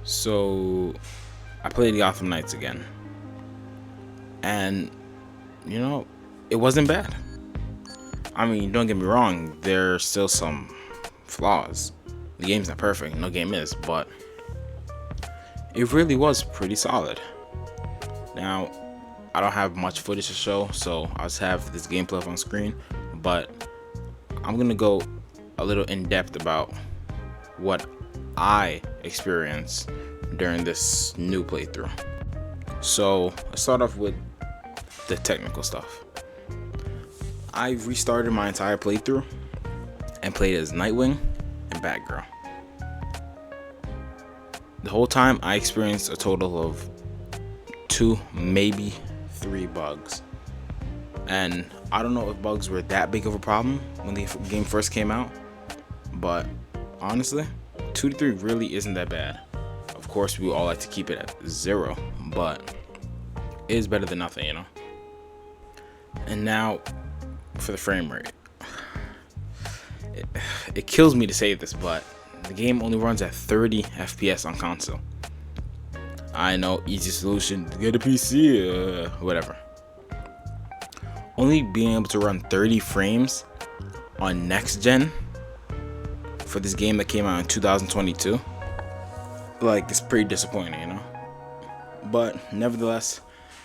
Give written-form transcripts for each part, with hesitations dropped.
So I played Gotham Knights again, and you know, it wasn't bad. I mean, don't get me wrong, there's still some flaws. The game's not perfect, no game is, but it really was pretty solid. Now, I don't have much footage to show, so I'll just have this gameplay up on screen, but I'm gonna go a little in depth about what I experienced during this new playthrough. So let's start off with the technical stuff. I restarted my entire playthrough and played as Nightwing and Batgirl. The whole time I experienced a total of 2, maybe 3 bugs. And I don't know if bugs were that big of a problem when the game first came out, but honestly, 2 to 3 really isn't that bad. Of course, we all like to keep it at 0, but it is better than nothing, you know? And now, for the frame rate. It kills me to say this, but the game only runs at 30 FPS on console. I know, easy solution, get a PC, whatever. Only being able to run 30 frames on next gen for this game that came out in 2022, like, it's pretty disappointing, you know? But nevertheless,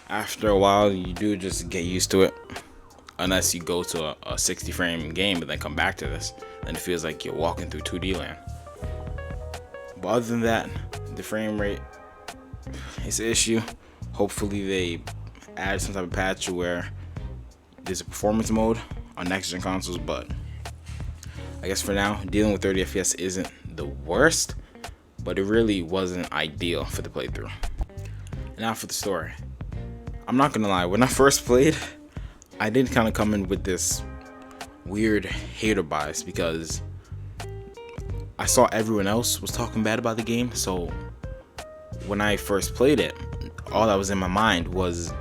after a while, you do just get used to it. Unless you go to a 60 frame game and then come back to this, then it feels like you're walking through 2D land. But other than that, the frame rate is an issue. Hopefully they add some type of patch where there's a performance mode on next gen consoles, but I guess for now, dealing with 30 FPS isn't the worst, but it really wasn't ideal for the playthrough. Now for the story. I'm not gonna lie, when I first played, I did kind of come in with this weird hater bias because I saw everyone else was talking bad about the game. So when I first played it, all that was in my mind was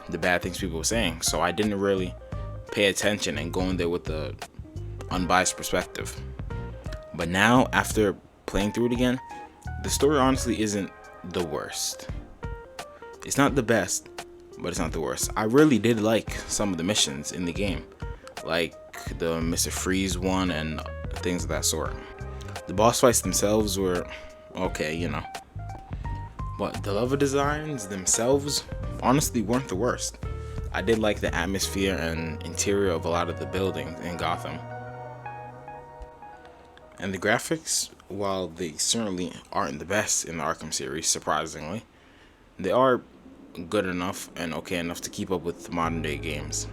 the bad things people were saying. So I didn't really pay attention and go in there with the unbiased perspective. But now, after playing through it again, the story honestly isn't the worst. It's not the best, but it's not the worst. I really did like some of the missions in the game, like the Mr. Freeze one and things of that sort. The boss fights themselves were okay, you know, but the level designs themselves honestly weren't the worst. I did like the atmosphere and interior of a lot of the buildings in Gotham. And the graphics, while they certainly aren't the best in the Arkham series, surprisingly, they are good enough and okay enough to keep up with modern day games.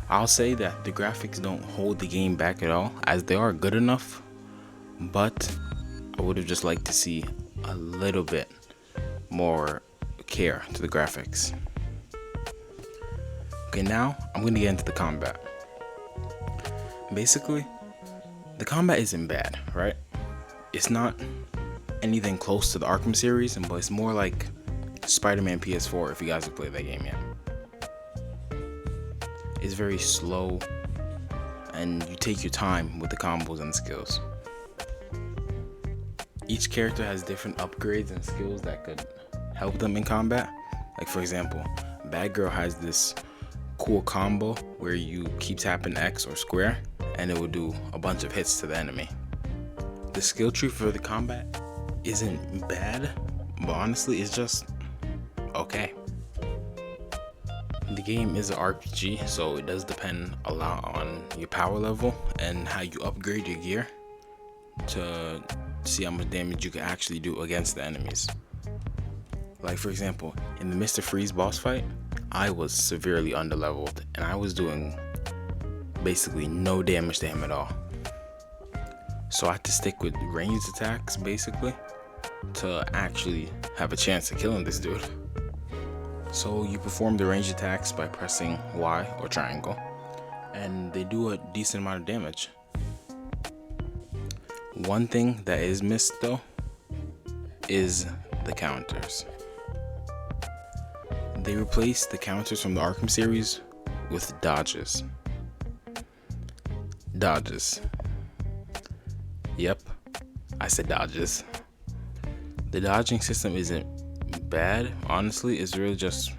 I'll say that the graphics don't hold the game back at all, as they are good enough, but I would have just liked to see a little bit more care to the graphics. Okay, now I'm going to get into the combat. Basically, the combat isn't bad, right? It's not anything close to the Arkham series, but it's more like Spider-Man PS4, if you guys have played that game yet. It's very slow, and you take your time with the combos and skills. Each character has different upgrades and skills that could help them in combat. Like, for example, Batgirl has this cool combo where you keep tapping X or square, and it will do a bunch of hits to the enemy. The skill tree for the combat isn't bad, but honestly, it's just okay. The game is an RPG, so it does depend a lot on your power level and how you upgrade your gear to see how much damage you can actually do against the enemies. Like, for example, in the Mr. Freeze boss fight, I was severely underleveled and I was doing basically no damage to him at all. So I had to stick with ranged attacks basically to actually have a chance of killing this dude. So you perform the ranged attacks by pressing Y or triangle, and they do a decent amount of damage. One thing that is missed though is the counters. They replaced the counters from the Arkham series with dodges. Dodges. Yep, I said dodges. The dodging system isn't bad, honestly. It's really just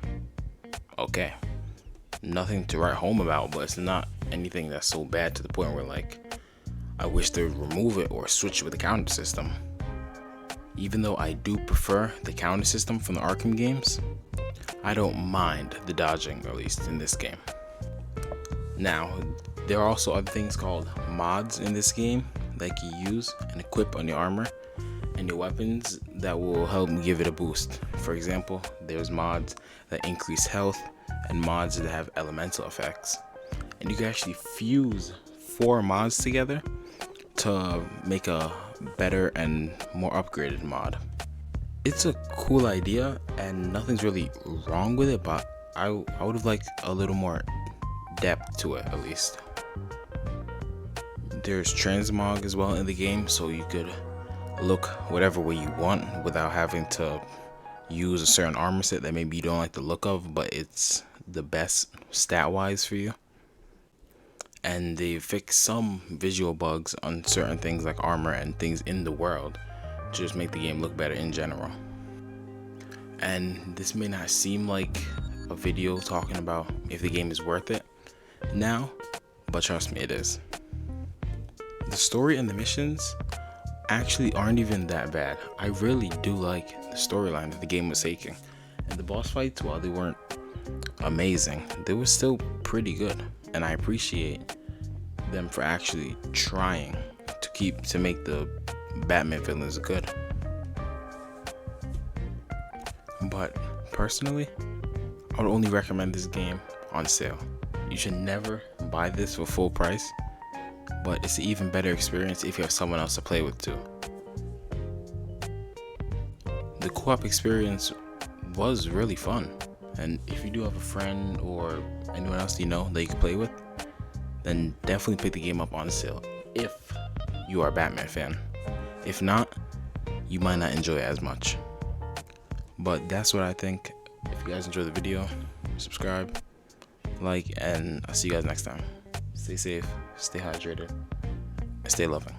okay. Nothing to write home about, but it's not anything that's so bad to the point where like I wish they would remove it or switch it with the counter system. Even though I do prefer the counter system from the Arkham games, I don't mind the dodging, at least in this game. Now, there are also other things called mods in this game that you use and equip on your armor and your weapons that will help give it a boost. For example, there's mods that increase health and mods that have elemental effects. And you can actually fuse 4 mods together to make a better and more upgraded mod. It's a cool idea and nothing's really wrong with it, but I would have liked a little more depth to it at least. There's transmog as well in the game, so you could look whatever way you want without having to use a certain armor set that maybe you don't like the look of, but it's the best stat wise for you. And they fix some visual bugs on certain things like armor and things in the world to just make the game look better in general. And this may not seem like a video talking about if the game is worth it now, but trust me, it is. The story and the missions actually aren't even that bad. I really do like the storyline that the game was taking, and the boss fights, while they weren't amazing, they were still pretty good, and I appreciate them for actually trying to make the Batman villains good. But personally, I would only recommend this game on sale. You should never buy this for full price, but it's an even better experience if you have someone else to play with too. The co-op experience was really fun, and if you do have a friend or anyone else you know that you can play with, then definitely pick the game up on sale if you are a Batman fan. If not, you might not enjoy it as much. But that's what I think. If you guys enjoyed the video, subscribe, like, and I'll see you guys next time. Stay safe, stay hydrated, and stay loving.